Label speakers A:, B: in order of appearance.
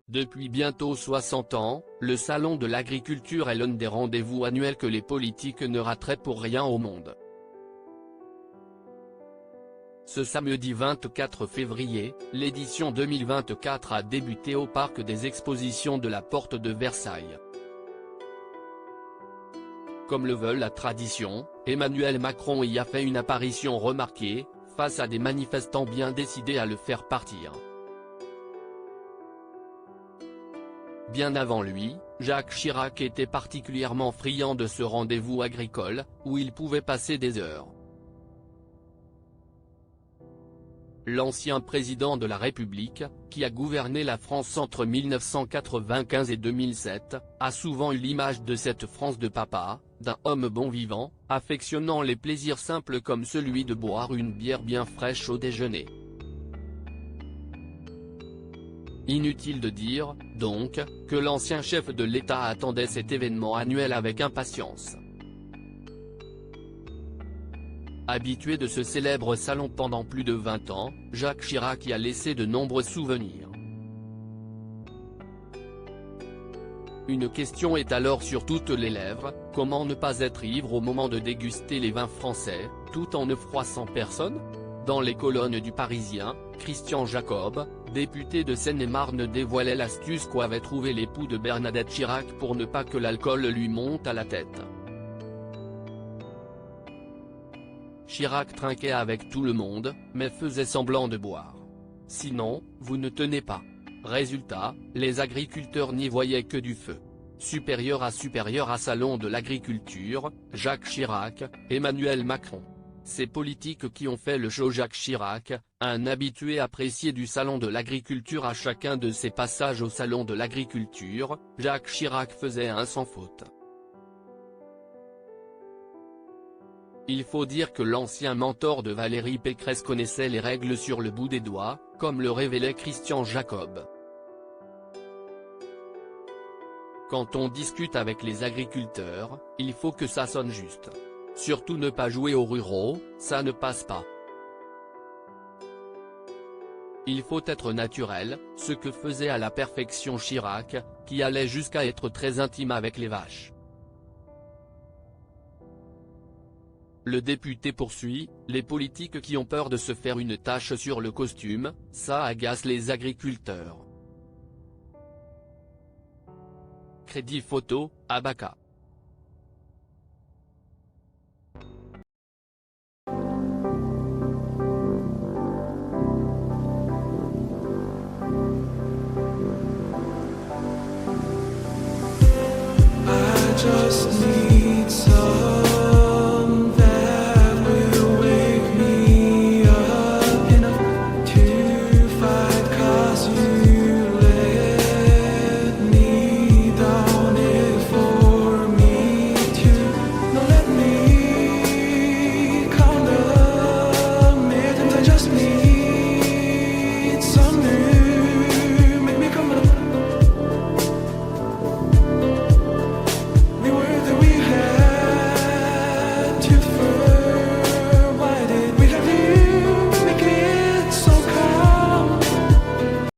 A: Depuis bientôt 60 ans, le Salon de l'agriculture est l'un des rendez-vous annuels que les politiques ne rateraient pour rien au monde. Ce samedi 24 février, l'édition 2024 a débuté au Parc des Expositions de la Porte de Versailles. Comme le veut la tradition, Emmanuel Macron y a fait une apparition remarquée, face à des manifestants bien décidés à le faire partir. Bien avant lui, Jacques Chirac était particulièrement friand de ce rendez-vous agricole, où il pouvait passer des heures. L'ancien président de la République, qui a gouverné la France entre 1995 et 2007, a souvent eu l'image de cette France de papa, d'un homme bon vivant, affectionnant les plaisirs simples comme celui de boire une bière bien fraîche au déjeuner. Inutile de dire, donc, que l'ancien chef de l'État attendait cet événement annuel avec impatience. Habitué de ce célèbre salon pendant plus de 20 ans, Jacques Chirac y a laissé de nombreux souvenirs. Une question est alors sur toutes les lèvres, comment ne pas être ivre au moment de déguster les vins français, tout en ne froissant personne ? Dans les colonnes du Parisien, Christian Jacob, député de Seine-et-Marne, dévoilait l'astuce qu'avait trouvé l'époux de Bernadette Chirac pour ne pas que l'alcool lui monte à la tête. Chirac trinquait avec tout le monde, mais faisait semblant de boire. Sinon, vous ne tenez pas. Résultat, les agriculteurs n'y voyaient que du feu. Supérieur à salon de l'agriculture, Jacques Chirac, Emmanuel Macron. Ces politiques qui ont fait le show Jacques Chirac, un habitué apprécié du salon de l'agriculture. À chacun de ses passages au salon de l'agriculture, Jacques Chirac faisait un sans faute. Il faut dire que l'ancien mentor de Valérie Pécresse connaissait les règles sur le bout des doigts, comme le révélait Christian Jacob. Quand on discute avec les agriculteurs, il faut que ça sonne juste. Surtout ne pas jouer aux ruraux, ça ne passe pas. Il faut être naturel, ce que faisait à la perfection Chirac, qui allait jusqu'à être très intime avec les vaches. Le député poursuit, les politiques qui ont peur de se faire une tache sur le costume, ça agace les agriculteurs. Crédit photo, Abaca.
B: Just